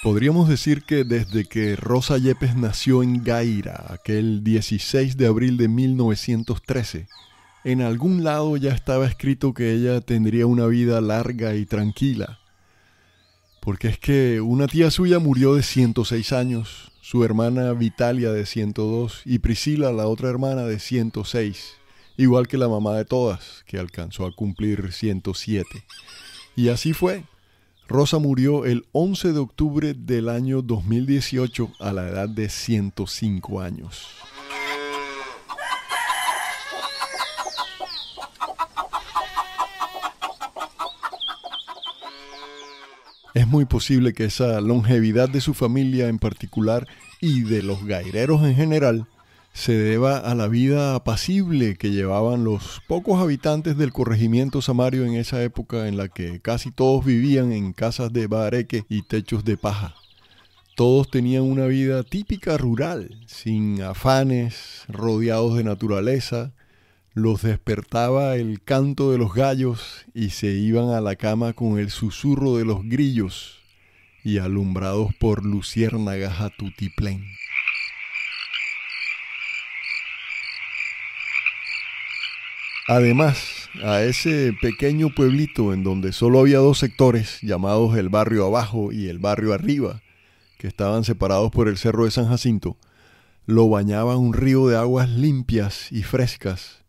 Podríamos decir que desde que Rosa Yepes nació en Gaira, aquel 16 de abril de 1913, en algún lado ya estaba escrito que ella tendría una vida larga y tranquila. Porque es que una tía suya murió de 106 años, su hermana Vitalia de 102 y Priscila, la otra hermana, de 106, igual que la mamá de todas, que alcanzó a cumplir 107. Y así fue. Rosa murió el 11 de octubre del año 2018 a la edad de 105 años. Es muy posible que esa longevidad de su familia en particular y de los gaireros en general se deba a la vida apacible que llevaban los pocos habitantes del corregimiento Samario en esa época en la que casi todos vivían en casas de bahareque y techos de paja. Todos tenían una vida típica rural, sin afanes, rodeados de naturaleza. Los despertaba el canto de los gallos y se iban a la cama con el susurro de los grillos y alumbrados por luciérnagas a tutiplén. Además, a ese pequeño pueblito en donde solo había dos sectores, llamados el barrio abajo y el barrio arriba, que estaban separados por el cerro de San Jacinto, lo bañaba un río de aguas limpias y frescas,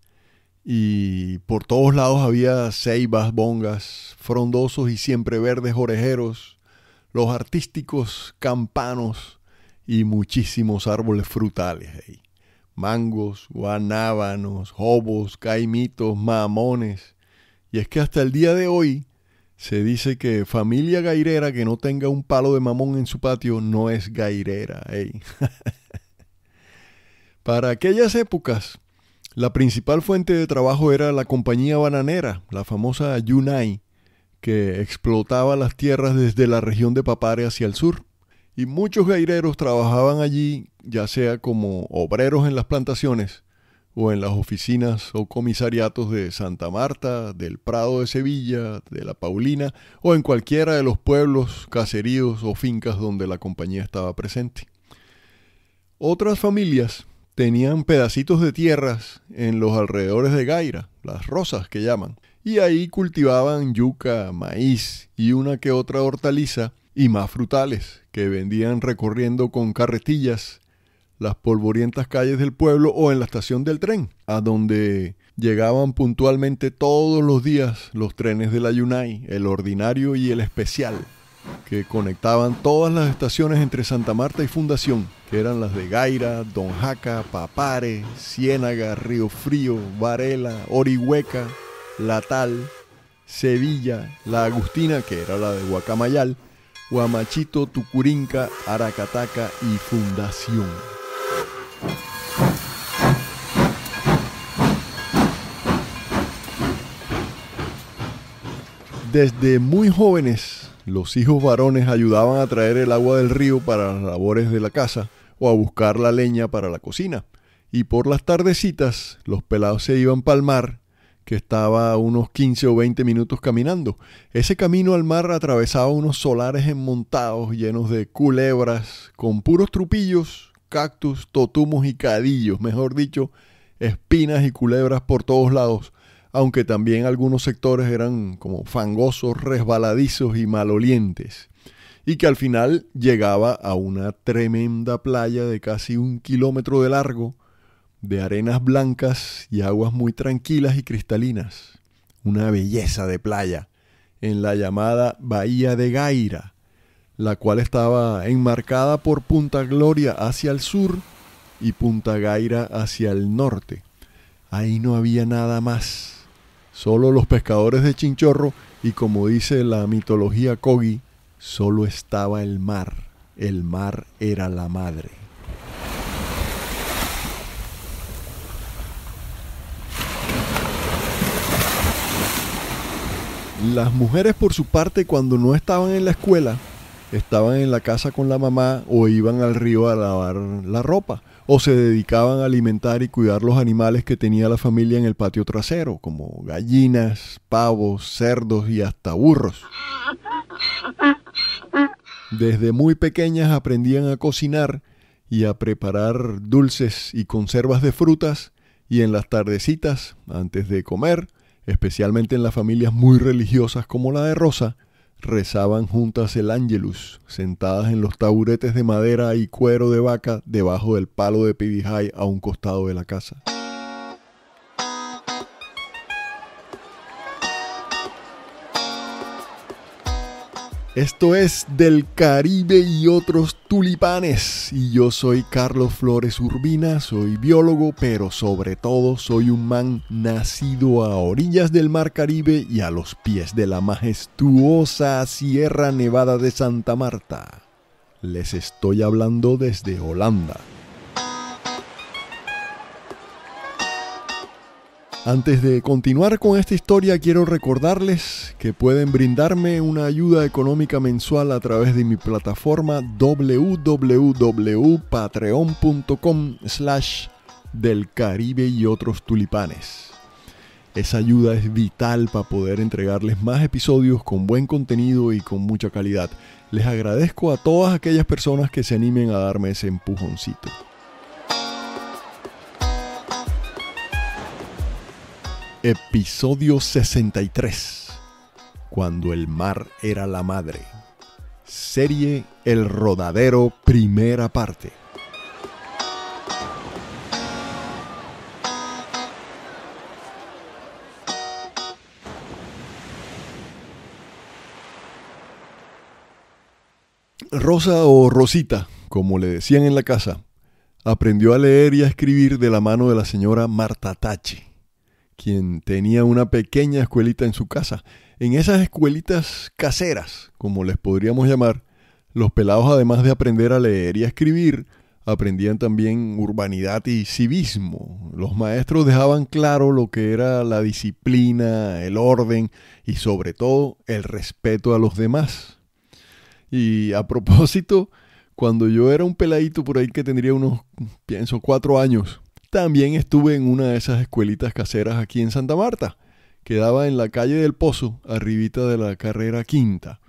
y por todos lados había ceibas, bongas, frondosos y siempre verdes orejeros, los artísticos campanos y muchísimos árboles frutales ahí. Mangos, guanábanos, jobos, caimitos, mamones. Y es que hasta el día de hoy se dice que familia gairera que no tenga un palo de mamón en su patio no es gairera. Ey. Para aquellas épocas, la principal fuente de trabajo era la compañía bananera, la famosa Yunay, que explotaba las tierras desde la región de Papare hacia el sur. Y muchos gaireros trabajaban allí, ya sea como obreros en las plantaciones o en las oficinas o comisariatos de Santa Marta, del Prado de Sevilla, de La Paulina o en cualquiera de los pueblos, caseríos o fincas donde la compañía estaba presente. Otras familias tenían pedacitos de tierras en los alrededores de Gaira, las Rosas que llaman, y ahí cultivaban yuca, maíz y una que otra hortaliza y más frutales que vendían recorriendo con carretillas las polvorientas calles del pueblo o en la estación del tren, a donde llegaban puntualmente todos los días los trenes de la Yunay, el ordinario y el especial, que conectaban todas las estaciones entre Santa Marta y Fundación, que eran las de Gaira, Don Jaca, Papare, Ciénaga, Río Frío, Varela, Orihueca, La Tal, Sevilla, La Agustina, que era la de Guacamayal, Huamachito, Tucurinca, Aracataca y Fundación. Desde muy jóvenes, los hijos varones ayudaban a traer el agua del río para las labores de la casa o a buscar la leña para la cocina. Y por las tardecitas, los pelados se iban para el mar, que estaba a unos 15 o 20 minutos caminando. Ese camino al mar atravesaba unos solares enmontados llenos de culebras, con puros trupillos, cactus, totumos y cadillos, mejor dicho, espinas y culebras por todos lados, aunque también algunos sectores eran como fangosos, resbaladizos y malolientes, y que al final llegaba a una tremenda playa de casi 1 kilómetro de largo, de arenas blancas y aguas muy tranquilas y cristalinas. Una belleza de playa en la llamada Bahía de Gaira, la cual estaba enmarcada por Punta Gloria hacia el sur y Punta Gaira hacia el norte. Ahí no había nada más, solo los pescadores de chinchorro y, como dice la mitología Kogi, solo estaba el mar. El mar era la madre. Las mujeres, por su parte, cuando no estaban en la escuela, estaban en la casa con la mamá o iban al río a lavar la ropa o se dedicaban a alimentar y cuidar los animales que tenía la familia en el patio trasero, como gallinas, pavos, cerdos y hasta burros. Desde muy pequeñas aprendían a cocinar y a preparar dulces y conservas de frutas, y en las tardecitas, antes de comer, especialmente en las familias muy religiosas como la de Rosa, rezaban juntas el Ángelus, sentadas en los taburetes de madera y cuero de vaca debajo del palo de pibijay a un costado de la casa. Esto es Del Caribe y otros tulipanes, y yo soy Carlos Flores Urbina, soy biólogo, pero sobre todo soy un man nacido a orillas del Mar Caribe y a los pies de la majestuosa Sierra Nevada de Santa Marta. Les estoy hablando desde Holanda. Antes de continuar con esta historia, quiero recordarles que pueden brindarme una ayuda económica mensual a través de mi plataforma www.patreon.com/Del Caribe y otros tulipanes. Esa ayuda es vital para poder entregarles más episodios con buen contenido y con mucha calidad. Les agradezco a todas aquellas personas que se animen a darme ese empujoncito. Episodio 63. Cuando el mar era la madre. Serie El Rodadero, primera parte. Rosa o Rosita, como le decían en la casa, aprendió a leer y a escribir de la mano de la señora Marta Tache, quien tenía una pequeña escuelita en su casa. En esas escuelitas caseras, como les podríamos llamar, los pelados, además de aprender a leer y a escribir, aprendían también urbanidad y civismo. Los maestros dejaban claro lo que era la disciplina, el orden y sobre todo el respeto a los demás. Y a propósito, cuando yo era un peladito por ahí que tendría unos, 4 años, también estuve en una de esas escuelitas caseras aquí en Santa Marta. Quedaba en la calle del Pozo, arribita de la carrera quinta.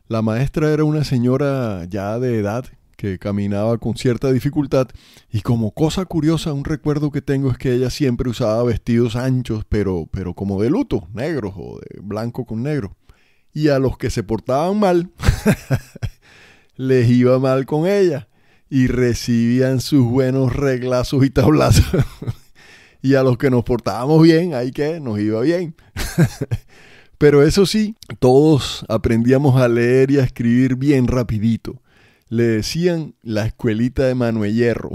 La maestra era una señora ya de edad que caminaba con cierta dificultad, y como cosa curiosa, un recuerdo que tengo es que ella siempre usaba vestidos anchos, pero como de luto, negros o de blanco con negro. Y a los que se portaban mal, les iba mal con ella. Y recibían sus buenos reglazos y tablazos. Y a los que nos portábamos bien, ahí que nos iba bien. Pero eso sí, todos aprendíamos a leer y a escribir bien rapidito. Le decían la escuelita de mano de hierro.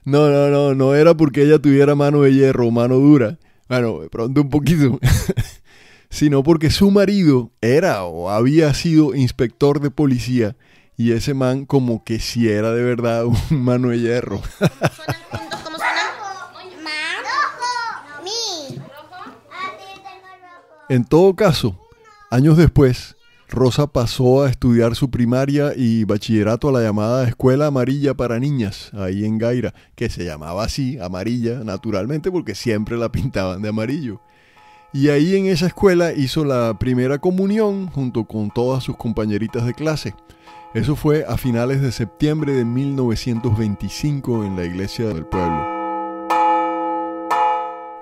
No era porque ella tuviera mano de hierro o mano dura. Bueno, de pronto un poquito. Sino porque su marido era o había sido inspector de policía, y ese man como que sí era de verdad un mano de hierro. ¿Cómo suena? En todo caso, años después, Rosa pasó a estudiar su primaria y bachillerato a la llamada Escuela Amarilla para Niñas, ahí en Gaira, que se llamaba así, amarilla, naturalmente, porque siempre la pintaban de amarillo. Y ahí en esa escuela hizo la primera comunión junto con todas sus compañeritas de clase. Eso fue a finales de septiembre de 1925 en la iglesia del pueblo.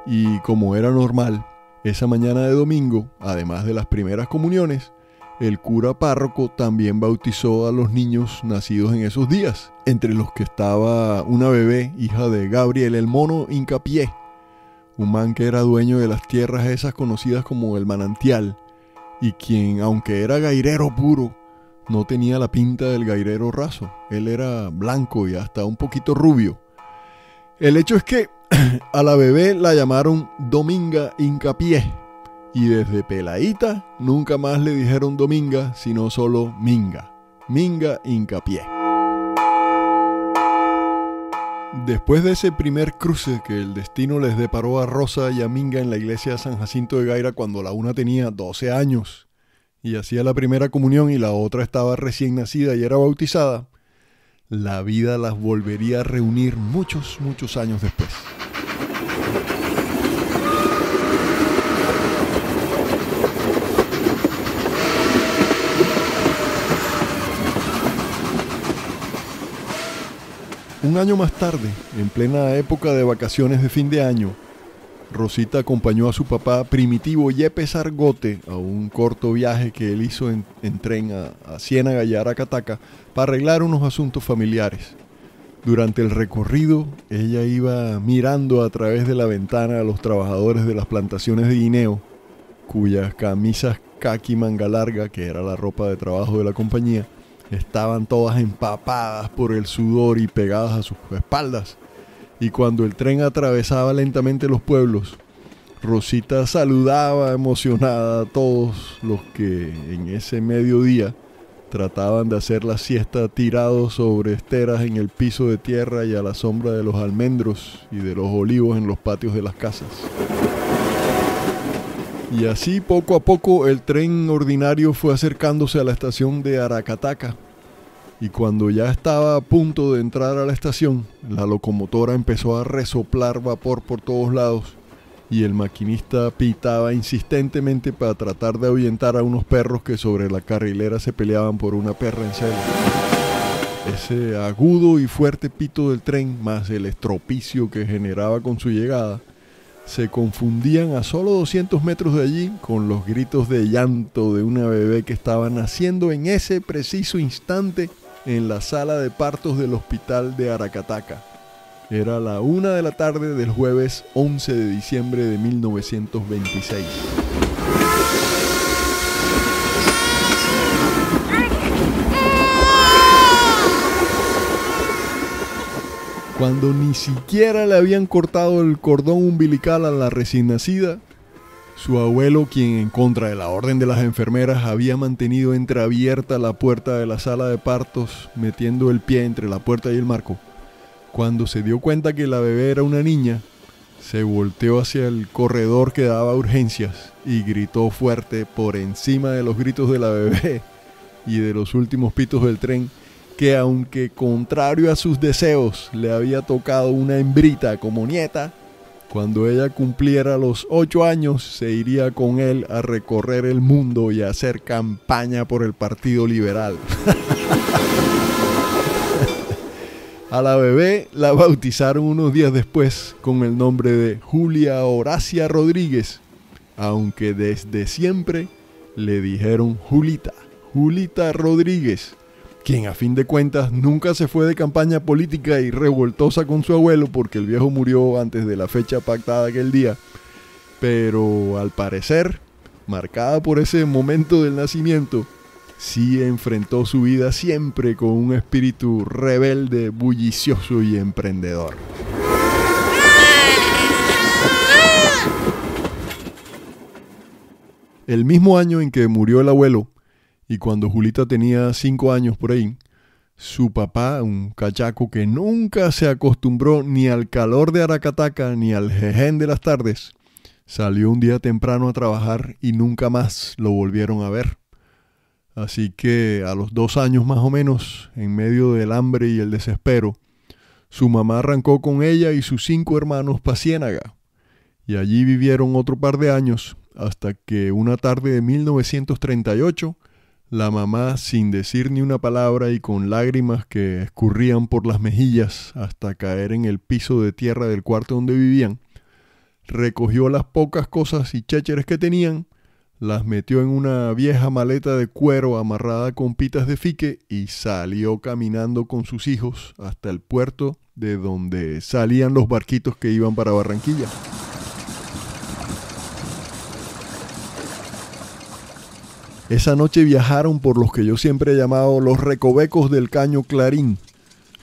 Y como era normal, esa mañana de domingo, además de las primeras comuniones, el cura párroco también bautizó a los niños nacidos en esos días, entre los que estaba una bebé, hija de Gabriel el Mono Hincapié, un man que era dueño de las tierras esas conocidas como el Manantial, y quien, aunque era gairero puro, no tenía la pinta del gairero raso. Él era blanco y hasta un poquito rubio. El hecho es que a la bebé la llamaron Dominga Hincapié, y desde peladita nunca más le dijeron Dominga, sino solo Minga. Minga Hincapié. Después de ese primer cruce que el destino les deparó a Rosa y a Minga en la iglesia de San Jacinto de Gaira cuando la una tenía 12 años y hacía la primera comunión y la otra estaba recién nacida y era bautizada, la vida las volvería a reunir muchos años después. Un año más tarde, en plena época de vacaciones de fin de año, Rosita acompañó a su papá Primitivo Yepes Argote a un corto viaje que él hizo en tren a Ciénaga y Aracataca para arreglar unos asuntos familiares. Durante el recorrido, ella iba mirando a través de la ventana a los trabajadores de las plantaciones de guineo, cuyas camisas caqui manga larga, que era la ropa de trabajo de la compañía, estaban todas empapadas por el sudor y pegadas a sus espaldas. Y cuando el tren atravesaba lentamente los pueblos, Rosita saludaba emocionada a todos los que en ese mediodía trataban de hacer la siesta tirados sobre esteras en el piso de tierra y a la sombra de los almendros y de los olivos en los patios de las casas. Y así poco a poco el tren ordinario fue acercándose a la estación de Aracataca. Y cuando ya estaba a punto de entrar a la estación, la locomotora empezó a resoplar vapor por todos lados y el maquinista pitaba insistentemente para tratar de ahuyentar a unos perros que sobre la carrilera se peleaban por una perra en celo. Ese agudo y fuerte pito del tren, más el estropicio que generaba con su llegada, se confundían a solo 200 metros de allí con los gritos de llanto de una bebé que estaba naciendo en ese preciso instante en la sala de partos del hospital de Aracataca. Era la 1 de la tarde del jueves 11 de diciembre de 1926. Cuando ni siquiera le habían cortado el cordón umbilical a la recién nacida, su abuelo, quien en contra de la orden de las enfermeras había mantenido entreabierta la puerta de la sala de partos, metiendo el pie entre la puerta y el marco, cuando se dio cuenta que la bebé era una niña, se volteó hacia el corredor que daba urgencias y gritó fuerte por encima de los gritos de la bebé y de los últimos pitos del tren, que aunque contrario a sus deseos le había tocado una hembrita como nieta, cuando ella cumpliera los 8 años se iría con él a recorrer el mundo y a hacer campaña por el Partido Liberal. A la bebé la bautizaron unos días después con el nombre de Julia Horacia Rodríguez, aunque desde siempre le dijeron Julita Rodríguez, quien a fin de cuentas nunca se fue de campaña política y revoltosa con su abuelo porque el viejo murió antes de la fecha pactada aquel día, pero al parecer, marcada por ese momento del nacimiento, sí enfrentó su vida siempre con un espíritu rebelde, bullicioso y emprendedor. El mismo año en que murió el abuelo, y cuando Julita tenía 5 años por ahí, su papá, un cachaco que nunca se acostumbró ni al calor de Aracataca ni al jején de las tardes, salió un día temprano a trabajar y nunca más lo volvieron a ver. Así que a los 2 años más o menos, en medio del hambre y el desespero, su mamá arrancó con ella y sus 5 hermanos pa' Ciénaga. Y allí vivieron otro par de años, hasta que una tarde de 1938, la mamá, sin decir ni una palabra y con lágrimas que escurrían por las mejillas hasta caer en el piso de tierra del cuarto donde vivían, recogió las pocas cosas y chécheres que tenían, las metió en una vieja maleta de cuero amarrada con pitas de fique y salió caminando con sus hijos hasta el puerto de donde salían los barquitos que iban para Barranquilla. Esa noche viajaron por los que yo siempre he llamado los recovecos del Caño Clarín,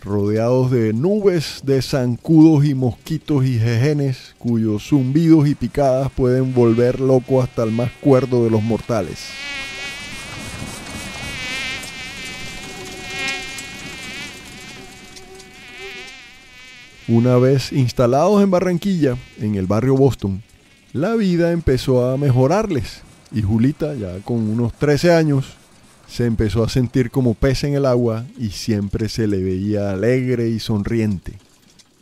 rodeados de nubes de zancudos y mosquitos y jejenes, cuyos zumbidos y picadas pueden volver loco hasta el más cuerdo de los mortales. Una vez instalados en Barranquilla, en el barrio Boston, la vida empezó a mejorarles. Y Julita, ya con unos 13 años, se empezó a sentir como pez en el agua y siempre se le veía alegre y sonriente.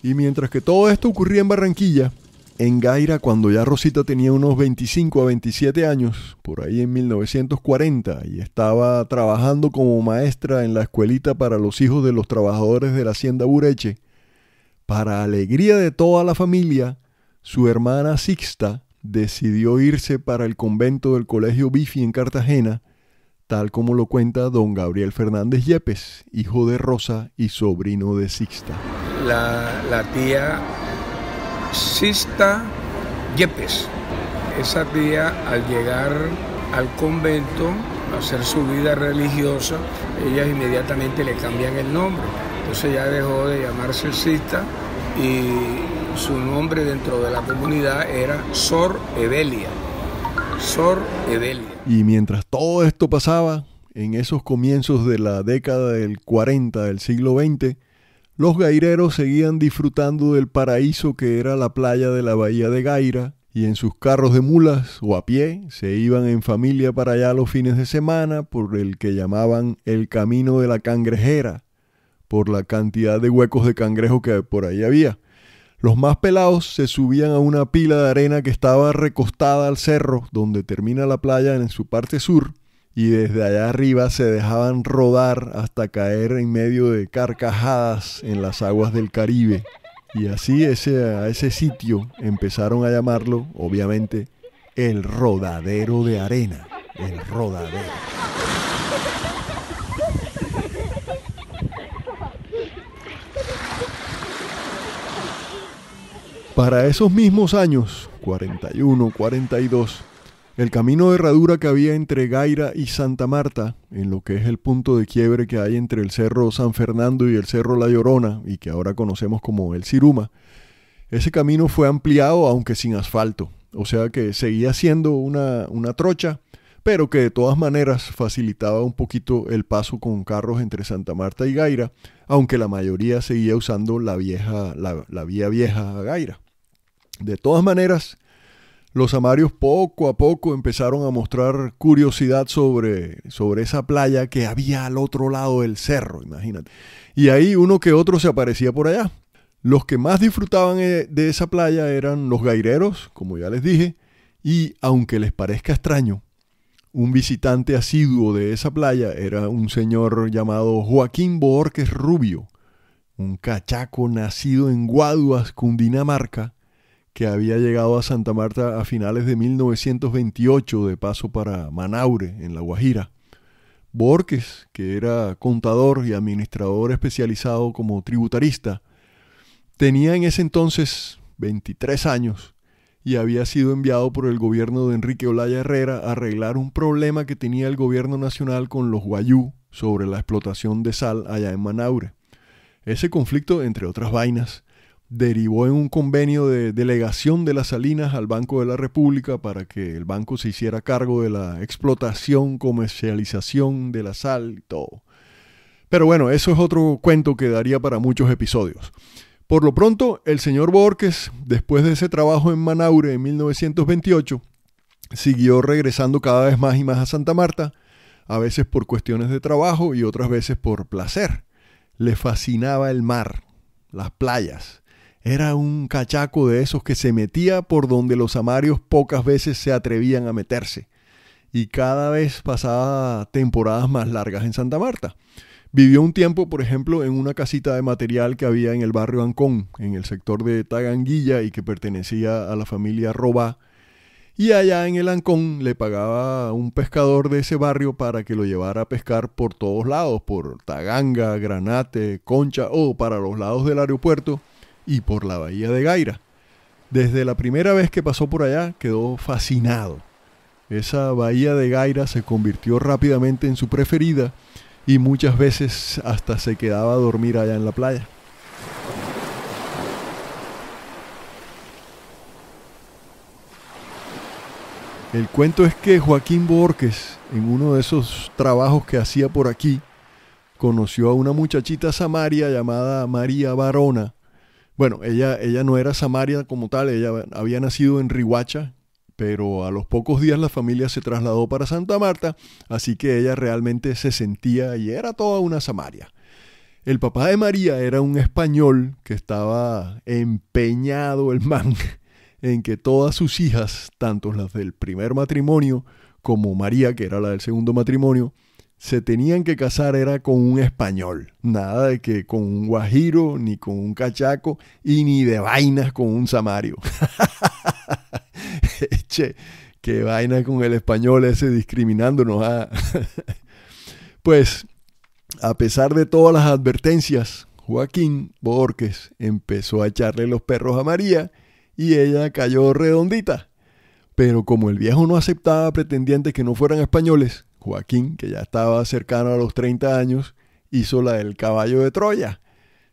Y mientras que todo esto ocurría en Barranquilla, en Gaira, cuando ya Rosita tenía unos 25 a 27 años, por ahí en 1940, y estaba trabajando como maestra en la escuelita para los hijos de los trabajadores de la hacienda Bureche, Para alegría de toda la familia, su hermana Sixta decidió irse para el convento del Colegio Bifi en Cartagena, tal como lo cuenta don Gabriel Fernández Yepes, hijo de Rosa y sobrino de Sixta. La tía Sixta Yepes. Esa tía, al llegar al convento, a hacer su vida religiosa, ellas inmediatamente le cambian el nombre. Entonces ya dejó de llamarse Sixta y su nombre dentro de la comunidad era Sor Evelia. Sor Evelia. Y mientras todo esto pasaba, en esos comienzos de la década del 40 del siglo XX, los gaireros seguían disfrutando del paraíso que era la playa de la bahía de Gaira, y en sus carros de mulas o a pie se iban en familia para allá los fines de semana por el que llamaban el Camino de la Cangrejera, por la cantidad de huecos de cangrejo que por ahí había. Los más pelados se subían a una pila de arena que estaba recostada al cerro donde termina la playa en su parte sur, y desde allá arriba se dejaban rodar hasta caer en medio de carcajadas en las aguas del Caribe. Y así a ese sitio empezaron a llamarlo, obviamente, el Rodadero de Arena. El Rodadero. Para esos mismos años, 41, 42, el camino de herradura que había entre Gaira y Santa Marta, en lo que es el punto de quiebre que hay entre el Cerro San Fernando y el Cerro La Llorona, y que ahora conocemos como el Siruma, ese camino fue ampliado aunque sin asfalto, o sea que seguía siendo una trocha, pero que de todas maneras facilitaba un poquito el paso con carros entre Santa Marta y Gaira, aunque la mayoría seguía usando la vía vieja a Gaira. De todas maneras, los amarios poco a poco empezaron a mostrar curiosidad sobre esa playa que había al otro lado del cerro, imagínate. Y ahí uno que otro se aparecía por allá. Los que más disfrutaban de esa playa eran los gaireros, como ya les dije, y aunque les parezca extraño, un visitante asiduo de esa playa era un señor llamado Joaquín Bohórquez Rubio, un cachaco nacido en Guaduas, Cundinamarca, que había llegado a Santa Marta a finales de 1928 de paso para Manaure, en La Guajira. Bohórquez, que era contador y administrador especializado como tributarista, tenía en ese entonces 23 años y había sido enviado por el gobierno de Enrique Olaya Herrera a arreglar un problema que tenía el gobierno nacional con los guayú sobre la explotación de sal allá en Manaure. Ese conflicto, entre otras vainas, derivó en un convenio de delegación de las salinas al Banco de la República para que el banco se hiciera cargo de la explotación, comercialización de la sal y todo. Pero bueno, eso es otro cuento que daría para muchos episodios. Por lo pronto, el señor Bohórquez, después de ese trabajo en Manaure en 1928, siguió regresando cada vez más y más a Santa Marta, a veces por cuestiones de trabajo y otras veces por placer. Le fascinaba el mar, las playas. Era un cachaco de esos que se metía por donde los amarios pocas veces se atrevían a meterse. Y cada vez pasaba temporadas más largas en Santa Marta. Vivió un tiempo, por ejemplo, en una casita de material que había en el barrio Ancón, en el sector de Taganguilla y que pertenecía a la familia Robá. Y allá en el Ancón le pagaba un pescador de ese barrio para que lo llevara a pescar por todos lados, por Taganga, Granate, Concha o para los lados del aeropuerto y por la bahía de Gaira. Desde la primera vez que pasó por allá quedó fascinado. Esa bahía de Gaira se convirtió rápidamente en su preferida y muchas veces hasta se quedaba a dormir allá en la playa. El cuento es que Joaquín Bohórquez, en uno de esos trabajos que hacía por aquí, conoció a una muchachita samaria llamada María Barona. Bueno, ella no era samaria como tal, ella había nacido en Riohacha, pero a los pocos días la familia se trasladó para Santa Marta, así que ella realmente se sentía y era toda una samaria. El papá de María era un español que estaba empeñado, el man, en que todas sus hijas, tanto las del primer matrimonio como María, que era la del segundo matrimonio, se tenían que casar era con un español. Nada de que con un guajiro, ni con un cachaco, y ni de vainas con un samario. Che, qué vaina con el español ese discriminándonos. Pues, a pesar de todas las advertencias, Joaquín Bohórquez empezó a echarle los perros a María y ella cayó redondita. Pero como el viejo no aceptaba pretendientes que no fueran españoles, Joaquín, que ya estaba cercano a los 30 años, hizo la del caballo de Troya.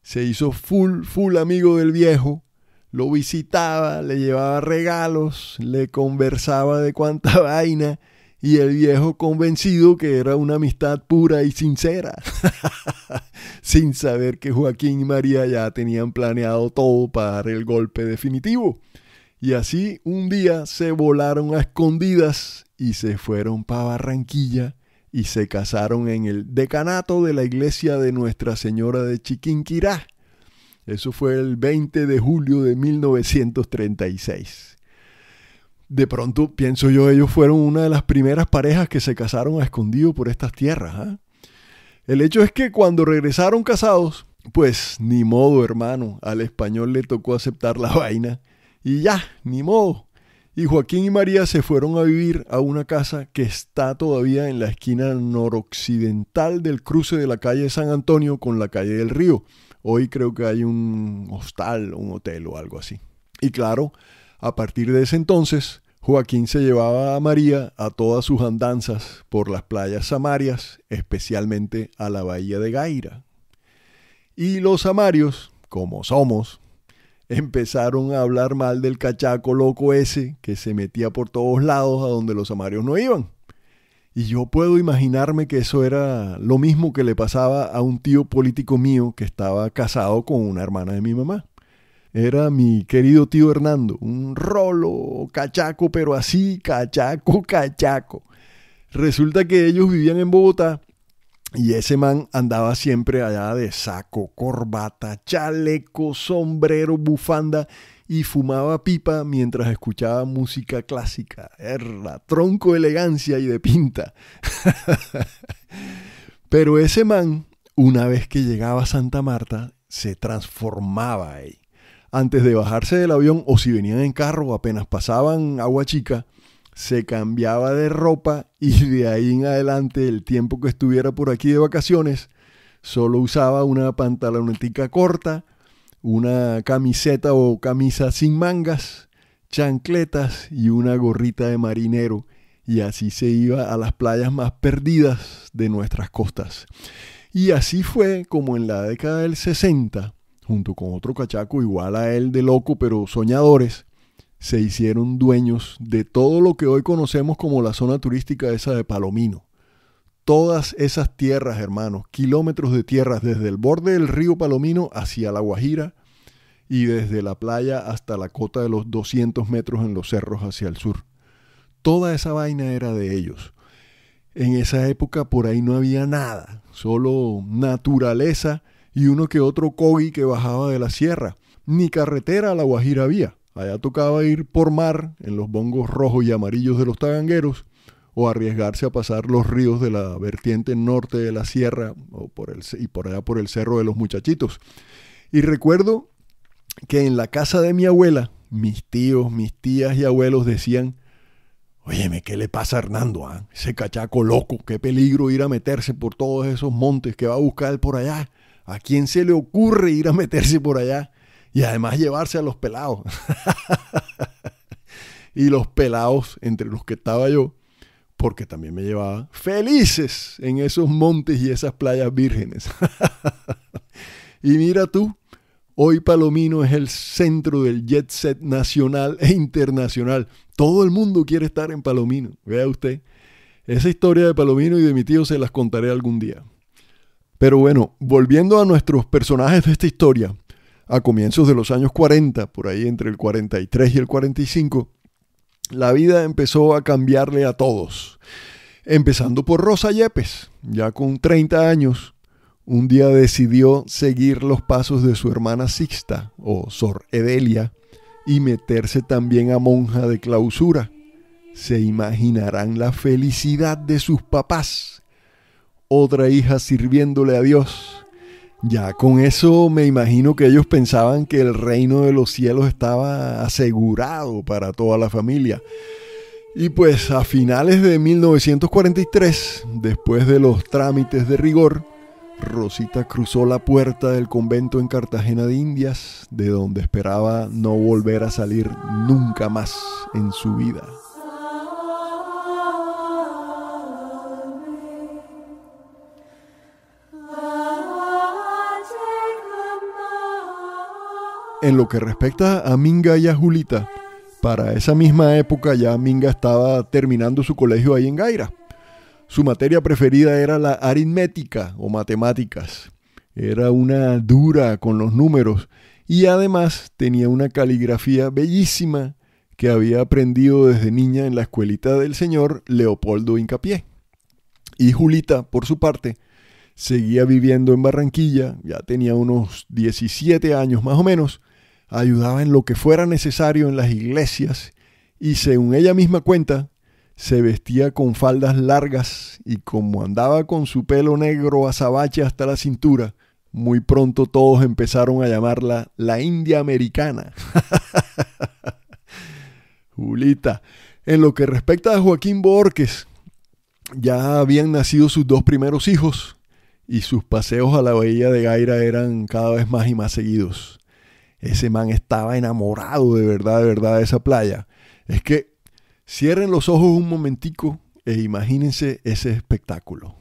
Se hizo full amigo del viejo, lo visitaba, le llevaba regalos, le conversaba de cuánta vaina, y el viejo convencido que era una amistad pura y sincera, sin saber que Joaquín y María ya tenían planeado todo para dar el golpe definitivo. Y así un día se volaron a escondidas y se fueron para Barranquilla y se casaron en el decanato de la iglesia de Nuestra Señora de Chiquinquirá. Eso fue el 20 de julio de 1936. De pronto, pienso yo, ellos fueron una de las primeras parejas que se casaron a escondido por estas tierras. El hecho es que cuando regresaron casados, pues ni modo, hermano, al español le tocó aceptar la vaina. Y ya, ni modo. Y Joaquín y María se fueron a vivir a una casa que está todavía en la esquina noroccidental del cruce de la calle San Antonio con la calle del Río. Hoy creo que hay un hostal, un hotel o algo así. Y claro, a partir de ese entonces, Joaquín se llevaba a María a todas sus andanzas por las playas samarias, especialmente a la bahía de Gaira. Y los samarios, como somos, empezaron a hablar mal del cachaco loco ese que se metía por todos lados a donde los samarios no iban. Y yo puedo imaginarme que eso era lo mismo que le pasaba a un tío político mío que estaba casado con una hermana de mi mamá. Era mi querido tío Hernando, un rolo cachaco, pero así, cachaco. Resulta que ellos vivían en Bogotá y ese man andaba siempre allá de saco, corbata, chaleco, sombrero, bufanda y fumaba pipa mientras escuchaba música clásica. Era tronco de elegancia y de pinta. Pero ese man, una vez que llegaba a Santa Marta, se transformaba ahí. Antes de bajarse del avión o si venían en carro apenas pasaban Agua Chica, se cambiaba de ropa y de ahí en adelante, el tiempo que estuviera por aquí de vacaciones, solo usaba una pantalonetica corta, una camiseta o camisa sin mangas, chancletas y una gorrita de marinero. Y así se iba a las playas más perdidas de nuestras costas. Y así fue como en la década del 60, junto con otro cachaco igual a él de loco pero soñadores, se hicieron dueños de todo lo que hoy conocemos como la zona turística esa de Palomino. Todas esas tierras, hermanos, kilómetros de tierras desde el borde del río Palomino hacia La Guajira y desde la playa hasta la cota de los 200 metros en los cerros hacia el sur. Toda esa vaina era de ellos. En esa época por ahí no había nada, solo naturaleza y uno que otro cogui que bajaba de la sierra. Ni carretera a La Guajira había. Allá tocaba ir por mar en los bongos rojos y amarillos de los tagangueros o arriesgarse a pasar los ríos de la vertiente norte de la sierra y por allá por el cerro de los Muchachitos. Y recuerdo que en la casa de mi abuela, mis tíos, mis tías y abuelos decían: óyeme, ¿qué le pasa a Hernando? Ese cachaco loco, qué peligro ir a meterse por todos esos montes que va a buscar él por allá. ¿A quién se le ocurre ir a meterse por allá? Y además llevarse a los pelados. Y los pelados, entre los que estaba yo, porque también me llevaba, felices en esos montes y esas playas vírgenes. Y mira tú, hoy Palomino es el centro del jet set nacional e internacional. Todo el mundo quiere estar en Palomino. Vea usted, esa historia de Palomino y de mi tío se las contaré algún día. Pero bueno, volviendo a nuestros personajes de esta historia, a comienzos de los años 40, por ahí entre el 43 y el 45, la vida empezó a cambiarle a todos. Empezando por Rosa Yepes, ya con 30 años, un día decidió seguir los pasos de su hermana Sixta, o Sor Edelia, y meterse también a monja de clausura. Se imaginarán la felicidad de sus papás. otra hija sirviéndole a Dios. Ya con eso me imagino que ellos pensaban que el reino de los cielos estaba asegurado para toda la familia. Y pues a finales de 1943, después de los trámites de rigor, Rosita cruzó la puerta del convento en Cartagena de Indias, de donde esperaba no volver a salir nunca más en su vida. En lo que respecta a Minga y a Julita, para esa misma época ya Minga estaba terminando su colegio ahí en Gaira. Su materia preferida era la aritmética o matemáticas. Era una dura con los números y además tenía una caligrafía bellísima que había aprendido desde niña en la escuelita del señor Leopoldo Hincapié. Y Julita, por su parte, seguía viviendo en Barranquilla, ya tenía unos 17 años más o menos, ayudaba en lo que fuera necesario en las iglesias y, según ella misma cuenta, se vestía con faldas largas y como andaba con su pelo negro azabache hasta la cintura, muy pronto todos empezaron a llamarla la India Americana. Julita. En lo que respecta a Joaquín Bohórquez, ya habían nacido sus 2 primeros hijos y sus paseos a la bahía de Gaira eran cada vez más y más seguidos. Ese man estaba enamorado de verdad de esa playa. Es que cierren los ojos un momentico e imagínense ese espectáculo.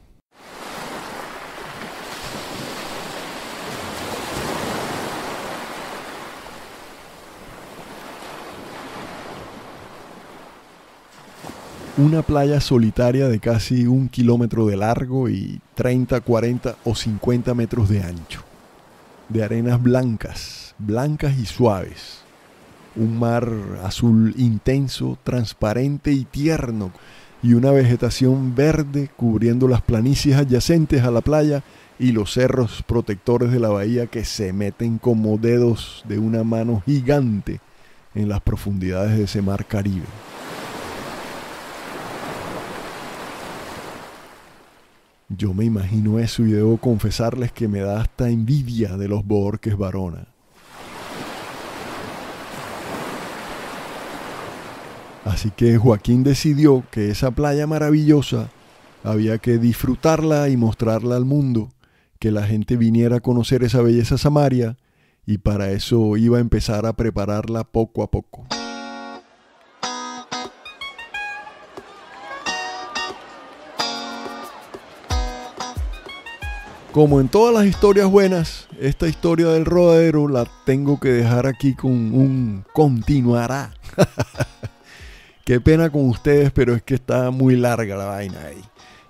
Una playa solitaria de casi 1 kilómetro de largo y 30, 40 o 50 metros de ancho. De arenas blancas y suaves. Un mar azul intenso, transparente y tierno, y una vegetación verde cubriendo las planicies adyacentes a la playa y los cerros protectores de la bahía que se meten como dedos de una mano gigante en las profundidades de ese mar Caribe. Yo me imagino eso y debo confesarles que me da hasta envidia de los Bohórquez Barona. Así que Joaquín decidió que esa playa maravillosa había que disfrutarla y mostrarla al mundo, que la gente viniera a conocer esa belleza samaria, y para eso iba a empezar a prepararla poco a poco. Como en todas las historias buenas, esta historia del rodadero la tengo que dejar aquí con un continuará. Qué pena con ustedes, pero es que está muy larga la vaina ahí.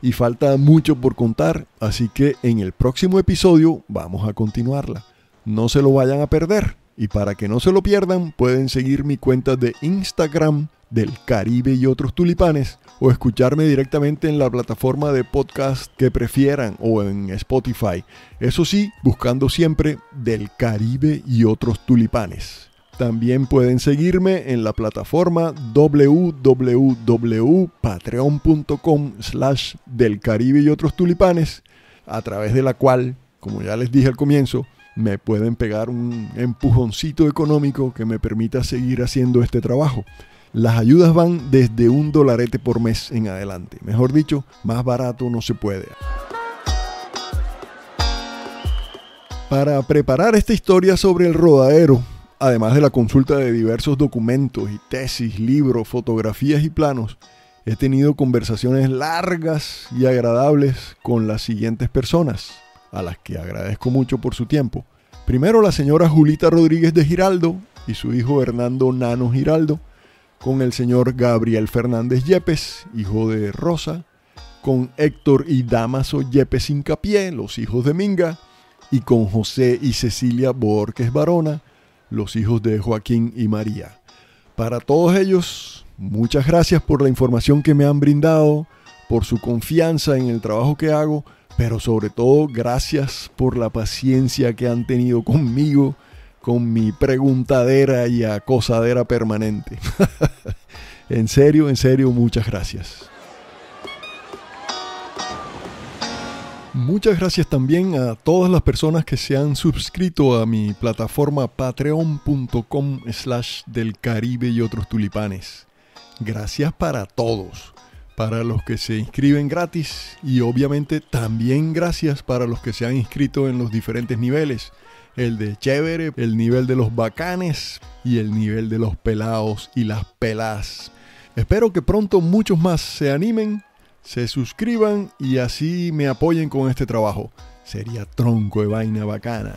Y falta mucho por contar, así que en el próximo episodio vamos a continuarla. No se lo vayan a perder. Y para que no se lo pierdan, pueden seguir mi cuenta de Instagram del Caribe y otros tulipanes, o escucharme directamente en la plataforma de podcast que prefieran o en Spotify. Eso sí, buscando siempre del Caribe y otros tulipanes. También pueden seguirme en la plataforma www.patreon.com/del Caribe y otros tulipanes, a través de la cual, como ya les dije al comienzo, me pueden pegar un empujoncito económico que me permita seguir haciendo este trabajo. Las ayudas van desde $1 por mes en adelante. Mejor dicho, más barato no se puede. Para preparar esta historia sobre el rodadero, además de la consulta de diversos documentos y tesis, libros, fotografías y planos, he tenido conversaciones largas y agradables con las siguientes personas, a las que agradezco mucho por su tiempo. Primero, la señora Julita Rodríguez de Giraldo y su hijo Hernando Nano Giraldo, con el señor Gabriel Fernández Yepes, hijo de Rosa, con Héctor y Damaso Yepes Hincapié, los hijos de Minga, y con José y Cecilia Bohórquez Barona, los hijos de Joaquín y María. Para todos ellos, muchas gracias por la información que me han brindado, por su confianza en el trabajo que hago, pero sobre todo gracias por la paciencia que han tenido conmigo, con mi preguntadera y acosadera permanente. En serio, muchas gracias. Muchas gracias también a todas las personas que se han suscrito a mi plataforma patreon.com/del Caribe y otros tulipanes. Gracias para todos, para los que se inscriben gratis y obviamente también gracias para los que se han inscrito en los diferentes niveles. El de chévere, el nivel de los bacanes y el nivel de los pelados y las pelas. Espero que pronto muchos más se animen, se suscriban y así me apoyen con este trabajo. Sería tronco de vaina bacana.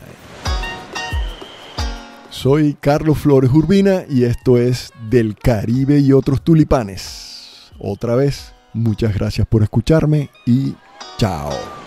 Soy Carlos Flores Urbina y esto es Del Caribe y otros tulipanes. Otra vez, muchas gracias por escucharme y chao.